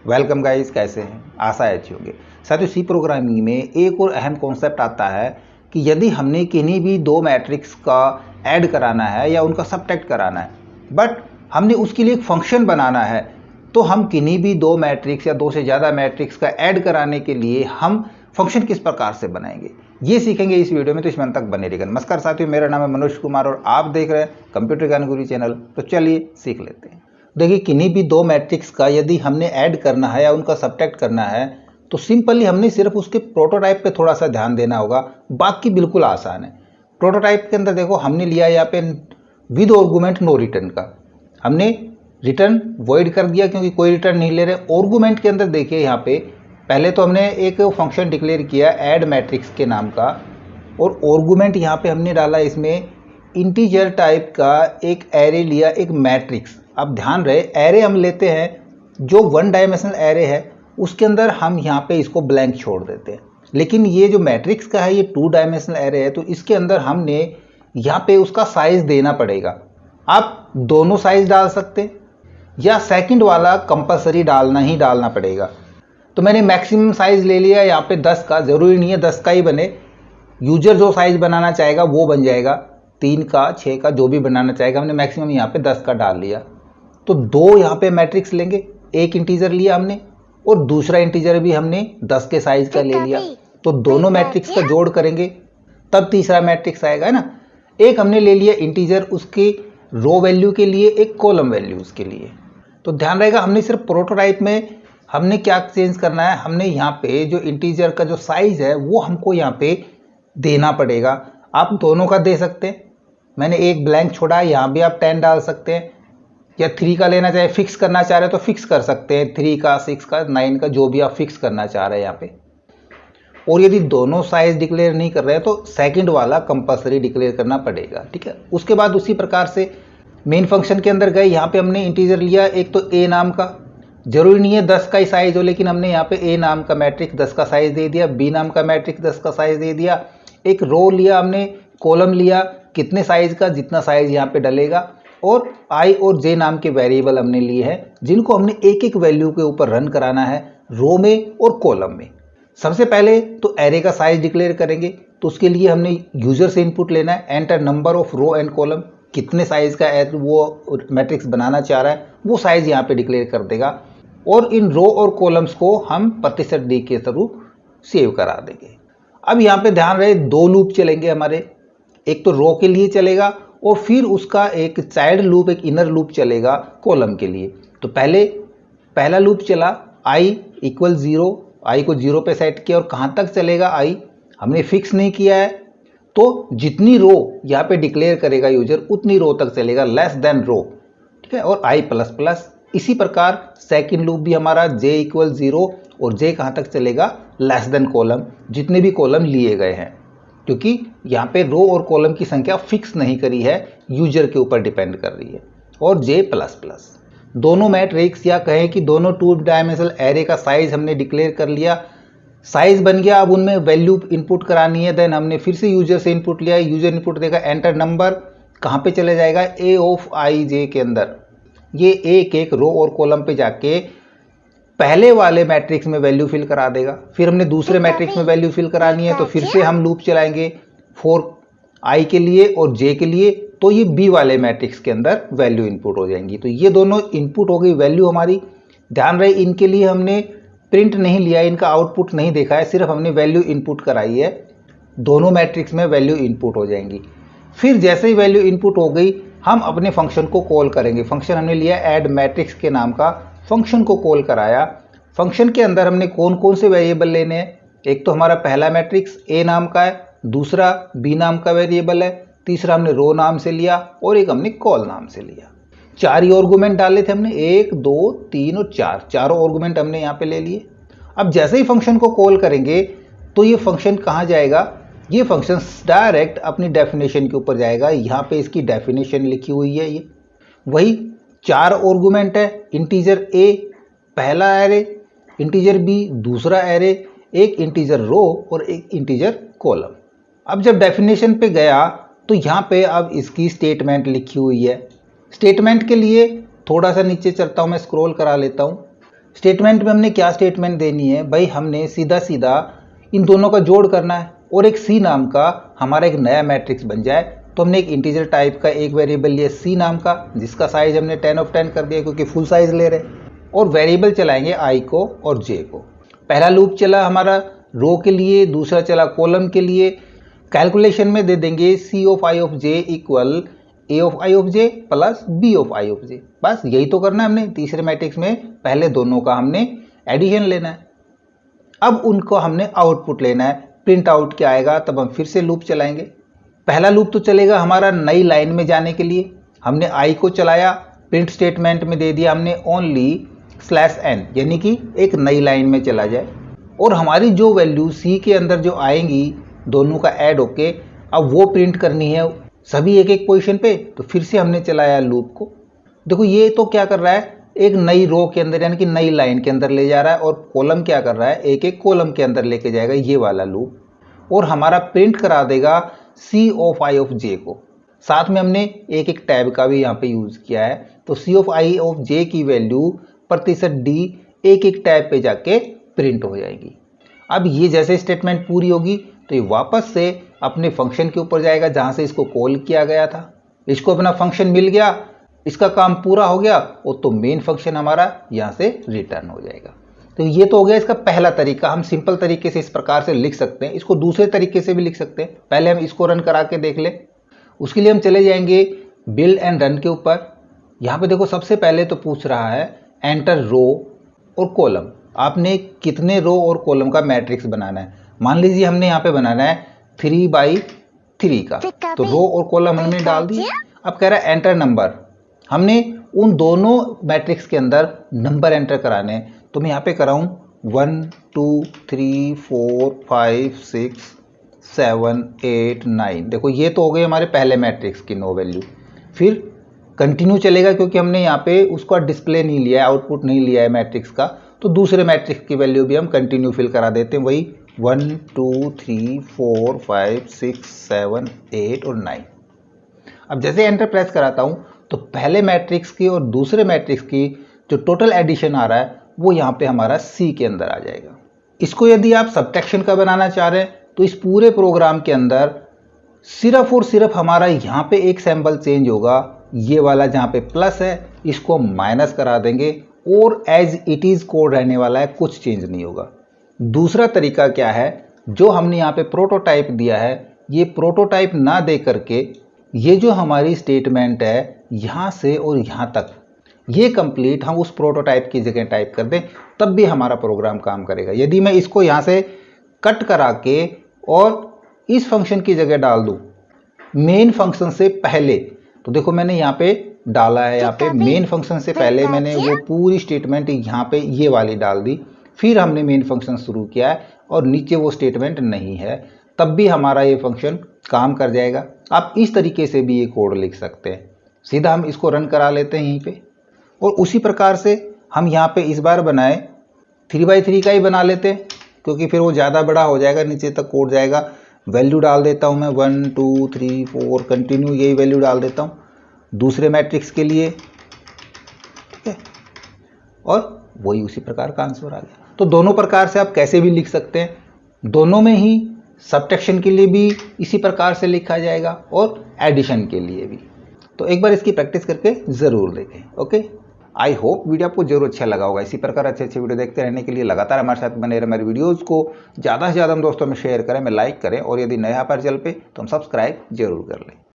Welcome guys, कैसे हैं? आशा है अच्छे होंगे। साथियों, सी प्रोग्रामिंग में एक और अहम कॉन्सेप्ट आता है कि यदि हमने किन्हीं भी दो मैट्रिक्स का ऐड कराना है या उनका सबट्रैक्ट कराना है, बट हमने उसके लिए एक फंक्शन बनाना है, तो हम किन्हीं भी दो मैट्रिक्स या दो से ज़्यादा मैट्रिक्स का ऐड कराने के लिए हम फंक्शन किस प्रकार से बनाएंगे, ये सीखेंगे इस वीडियो में। तो इसमें अंत तक बने रहिएगा। नमस्कार साथियों, मेरा नाम है मनोज कुमार और आप देख रहे हैं कंप्यूटर ज्ञान गुरु चैनल। तो चलिए सीख लेते हैं। देखिए, किन्हीं भी दो मैट्रिक्स का यदि हमने ऐड करना है या उनका सबट्रैक्ट करना है, तो सिंपली हमने सिर्फ उसके प्रोटोटाइप पे थोड़ा सा ध्यान देना होगा, बाकी बिल्कुल आसान है। प्रोटोटाइप के अंदर देखो, हमने लिया यहाँ पे विद आर्गुमेंट नो रिटर्न का, हमने रिटर्न वॉइड कर दिया क्योंकि कोई रिटर्न नहीं ले रहे। आर्गुमेंट के अंदर देखिए, यहाँ पे पहले तो हमने एक फंक्शन डिक्लेयर किया ऐड मैट्रिक्स के नाम का, और आर्गुमेंट यहाँ पे हमने डाला इसमें इंटीजर टाइप का एक एरे लिया, एक मैट्रिक्स। अब ध्यान रहे, एरे हम लेते हैं जो वन डायमेंशनल एरे है, उसके अंदर हम यहाँ पे इसको ब्लैंक छोड़ देते हैं। लेकिन ये जो मैट्रिक्स का है, ये टू डायमेंशनल एरे है, तो इसके अंदर हमने यहाँ पे उसका साइज देना पड़ेगा। आप दोनों साइज डाल सकते हैं या सेकंड वाला कंपलसरी डालना पड़ेगा। तो मैंने मैक्सिमम साइज ले लिया यहाँ पे 10 का, जरूरी नहीं है 10 का ही बने, यूजर जो साइज बनाना चाहेगा वो बन जाएगा, 3 का 6 का जो भी बनाना चाहेगा। हमने मैक्सिमम यहाँ पे 10 का डाल लिया। तो दो यहाँ पे मैट्रिक्स लेंगे, एक इंटीजर लिया हमने और दूसरा इंटीजर भी हमने 10 के साइज का ले लिया। तो दोनों मैट्रिक्स का जोड़ करेंगे तब तीसरा मैट्रिक्स आएगा, है ना। एक हमने ले लिया इंटीजर उसकी रो वैल्यू के लिए, एक कॉलम वैल्यू उसके लिए। तो ध्यान रहेगा, हमने सिर्फ प्रोटोटाइप में हमने क्या चेंज करना है, हमने यहाँ पे जो इंटीजर का जो साइज है वो हमको यहाँ पे देना पड़ेगा। आप दोनों का दे सकते हैं, मैंने एक ब्लैंक छोड़ा है, यहाँ भी आप 10 डाल सकते हैं, या 3 का लेना चाहे, फिक्स करना चाह रहे हैं तो फिक्स कर सकते हैं, 3 का 6 का 9 का जो भी आप फिक्स करना चाह रहे हैं यहाँ पे। और यदि दोनों साइज डिक्लेयर नहीं कर रहे हैं तो सेकंड वाला कंपलसरी डिक्लेयर करना पड़ेगा, ठीक है। उसके बाद उसी प्रकार से मेन फंक्शन के अंदर गए, यहाँ पे हमने इंटीजर लिया एक तो ए नाम का, जरूरी नहीं है 10 का ही साइज हो, लेकिन हमने यहाँ पे ए नाम का मैट्रिक्स 10 का साइज दे दिया, बी नाम का मैट्रिक्स 10 का साइज दे दिया, एक रो लिया हमने, कॉलम लिया कितने साइज का, जितना साइज यहाँ पे डलेगा, और आई और जे नाम के वेरिएबल हमने लिए हैं जिनको हमने एक एक वैल्यू के ऊपर रन कराना है, रो में और कॉलम में। सबसे पहले तो एरे का साइज डिक्लेयर करेंगे, तो उसके लिए हमने यूजर से इनपुट लेना है, enter number of row and column, कितने साइज का वो मैट्रिक्स बनाना चाह रहा है वो साइज यहाँ पे डिक्लेयर कर देगा, और इन रो और कॉलम्स को हम %d के थ्रू सेव करा देंगे। अब यहाँ पे ध्यान रहे, दो लूप चलेंगे हमारे, एक तो रो के लिए चलेगा और फिर उसका एक चाइल्ड लूप, एक इनर लूप चलेगा कॉलम के लिए। तो पहला लूप चला i = 0, i को 0 पे सेट किया, और कहाँ तक चलेगा i हमने फिक्स नहीं किया है, तो जितनी रो यहाँ पे डिक्लेयर करेगा यूजर उतनी रो तक चलेगा, लेस देन रो, ठीक है, और i++। इसी प्रकार सेकंड लूप भी हमारा j = 0 और j कहाँ तक चलेगा, लेस देन कॉलम, जितने भी कॉलम लिए गए हैं, क्योंकि यहाँ पे रो और कॉलम की संख्या फिक्स नहीं करी है, यूजर के ऊपर डिपेंड कर रही है, और j++। दोनों मैट्रिक्स या कहें कि दोनों टू डायमेंशनल एरे का साइज हमने डिक्लेयर कर लिया, साइज बन गया। अब उनमें वैल्यू इनपुट करानी है, देन हमने फिर से यूजर से इनपुट लिया, यूजर इनपुट देगा, एंटर नंबर कहाँ पे चले जाएगा, ए ऑफ आई जे के अंदर, ये एक एक रो और कॉलम पे जाके पहले वाले मैट्रिक्स में वैल्यू फिल करा देगा। फिर हमने दूसरे मैट्रिक्स में वैल्यू फिल करानी है, तो फिर से हम लूप चलाएंगे फॉर आई के लिए और जे के लिए, तो ये बी वाले मैट्रिक्स के अंदर वैल्यू इनपुट हो जाएंगी। तो ये दोनों इनपुट हो गई वैल्यू हमारी। ध्यान रहे, इनके लिए हमने प्रिंट नहीं लिया, इनका आउटपुट नहीं देखा है, सिर्फ हमने वैल्यू इनपुट कराई है, दोनों मैट्रिक्स में वैल्यू इनपुट हो जाएंगी। फिर जैसे ही वैल्यू इनपुट हो गई, हम अपने फंक्शन को कॉल करेंगे। फंक्शन हमने लिया ऐड मैट्रिक्स के नाम का, फंक्शन को कॉल कराया। फंक्शन के अंदर हमने कौन कौन से वेरिएबल लेने हैं, एक तो हमारा पहला मैट्रिक्स ए नाम का है, दूसरा बी नाम का वेरिएबल है, तीसरा हमने रो नाम से लिया, और एक हमने कॉल नाम से लिया। 4 ही आर्गुमेंट डाले थे हमने, 1 2 3 और 4, चारों आर्गुमेंट हमने यहाँ पे ले लिए। अब जैसे ही फंक्शन को कॉल करेंगे तो ये फंक्शन कहाँ जाएगा, ये फंक्शन डायरेक्ट अपनी डेफिनेशन के ऊपर जाएगा। यहाँ पे इसकी डेफिनेशन लिखी हुई है, ये वही 4 आर्गुमेंट है, इंटीजर ए पहला एरे, इंटीजर बी दूसरा एरे, एक इंटीजर रो और एक इंटीजर कॉलम। अब जब डेफिनेशन पे गया तो यहाँ पे अब इसकी स्टेटमेंट लिखी हुई है। स्टेटमेंट के लिए थोड़ा सा नीचे चलता हूँ, मैं स्क्रॉल करा लेता हूँ। स्टेटमेंट में हमने क्या स्टेटमेंट देनी है भाई, हमने सीधा सीधा इन दोनों का जोड़ करना है और एक सी नाम का हमारा एक नया मैट्रिक्स बन जाए। तो हमने एक इंटीजर टाइप का एक वेरिएबल लिया सी नाम का, जिसका साइज हमने 10 कर दिया क्योंकि फुल साइज ले रहे, और वेरिएबल चलाएंगे आई को और जे को। पहला लूप चला हमारा रो के लिए, दूसरा चला कॉलम के लिए। कैलकुलेशन में दे देंगे C of I of J equal A of I of J plus B of I of J. बस यही तो करना है हमने। तीसरे मैट्रिक्स में पहले दोनों का हमने एडिशन लेना है। अब उनको हमने आउटपुट लेना है, प्रिंट आउट क्या आएगा, तब हम फिर से लूप चलाएंगे। पहला लूप तो चलेगा हमारा नई लाइन में जाने के लिए। हमने आई को चलाया, प्रिंट स्टेटमेंट में दे दिया हमने ओनली /n, यानी कि एक नई लाइन में चला जाए। और हमारी जो वैल्यू सी के अंदर जो आएंगी दोनों का ऐड होके, अब वो प्रिंट करनी है सभी एक एक पोजीशन पे। तो फिर से हमने चलाया लूप को। देखो ये तो क्या कर रहा है, एक नई रो के अंदर यानी कि नई लाइन के अंदर ले जा रहा है, और कॉलम क्या कर रहा है, एक एक कॉलम के अंदर लेके जाएगा ये वाला लूप। और हमारा प्रिंट करा देगा सी ऑफ आई ऑफ जे को। साथ में हमने एक एक टैब का भी यहाँ पे यूज किया है। तो सी ऑफ आई ऑफ जे की वैल्यू %d एक एक टैब पे जाके प्रिंट हो जाएगी। अब ये जैसे स्टेटमेंट पूरी होगी तो ये वापस से अपने फंक्शन के ऊपर जाएगा जहां से इसको कॉल किया गया था। इसको अपना फंक्शन मिल गया, इसका काम पूरा हो गया, और तो मेन फंक्शन हमारा यहाँ से रिटर्न हो जाएगा। तो ये तो हो गया इसका पहला तरीका। हम सिंपल तरीके से इस प्रकार से लिख सकते हैं। इसको दूसरे तरीके से भी लिख सकते हैं। पहले हम इसको रन करा के देख लें। उसके लिए हम चले जाएंगे बिल्ड एंड रन के ऊपर। यहाँ पे देखो सबसे पहले तो पूछ रहा है एंटर रो और कॉलम। आपने कितने रो और कॉलम का मैट्रिक्स बनाना है। मान लीजिए हमने यहाँ पे बनाना है 3x3 का, तो रो और कॉलम हमने डाल दी। अब कह रहा है एंटर नंबर। हमने उन दोनों मैट्रिक्स के अंदर नंबर एंटर कराने हैं। तो मैं यहाँ पे कराऊँ 1 2 3 4 5 6 7 8 9। देखो ये तो हो गए हमारे पहले मैट्रिक्स की नो वैल्यू। फिर कंटिन्यू चलेगा क्योंकि हमने यहाँ पे उसका डिस्प्ले नहीं लिया है, आउटपुट नहीं लिया है मैट्रिक्स का। तो दूसरे मैट्रिक्स की वैल्यू भी हम कंटिन्यू फिल करा देते हैं, वही 1 2 3 4 5 6 7 8 और 9। अब जैसे एंटर प्रेस कराता हूँ तो पहले मैट्रिक्स की और दूसरे मैट्रिक्स की जो टोटल एडिशन आ रहा है वो यहाँ पे हमारा सी के अंदर आ जाएगा। इसको यदि आप सबट्रैक्शन का बनाना चाह रहे हैं तो इस पूरे प्रोग्राम के अंदर सिर्फ और सिर्फ हमारा यहाँ पे एक सैंपल चेंज होगा। ये वाला जहाँ पे प्लस है इसको माइनस करा देंगे और एज इट इज कोड रहने वाला है, कुछ चेंज नहीं होगा। दूसरा तरीका क्या है, जो हमने यहाँ पे प्रोटोटाइप दिया है, ये प्रोटोटाइप ना दे करके ये जो हमारी स्टेटमेंट है यहाँ से और यहाँ तक ये कंप्लीट हम उस प्रोटोटाइप की जगह टाइप कर दें, तब भी हमारा प्रोग्राम काम करेगा। यदि मैं इसको यहाँ से कट करा के और इस फंक्शन की जगह डाल दूँ मेन फंक्शन से पहले, तो देखो मैंने यहाँ पे डाला है, यहाँ पे मेन फंक्शन से पहले मैंने वो पूरी स्टेटमेंट यहाँ पे ये वाली डाल दी। फिर हमने मेन फंक्शन शुरू किया है और नीचे वो स्टेटमेंट नहीं है, तब भी हमारा ये फंक्शन काम कर जाएगा। आप इस तरीके से भी ये कोड लिख सकते हैं। सीधा हम इसको रन करा लेते हैं यहीं पे, और उसी प्रकार से हम यहाँ पे इस बार बनाए 3x3 का ही बना लेते हैं क्योंकि फिर वो ज़्यादा बड़ा हो जाएगा, नीचे तक कोड जाएगा। वैल्यू डाल देता हूँ मैं 1 2 3 4 कंटिन्यू, यही वैल्यू डाल देता हूँ दूसरे मैट्रिक्स के लिए, ठीक है, और वही उसी प्रकार का आंसर आ गया। तो दोनों प्रकार से आप कैसे भी लिख सकते हैं, दोनों में ही सबट्रैक्शन के लिए भी इसी प्रकार से लिखा जाएगा और एडिशन के लिए भी। तो एक बार इसकी प्रैक्टिस करके ज़रूर देखें। ओके, आई होप वीडियो आपको जरूर अच्छा लगा होगा। इसी प्रकार अच्छे अच्छे वीडियो देखते रहने के लिए लगातार हमारे साथ बने रहे। हमारे वीडियोज़ को ज़्यादा से ज़्यादा हम दोस्तों में शेयर करें, में लाइक करें, और यदि नया पर चल पे तो हम सब्सक्राइब जरूर कर लें।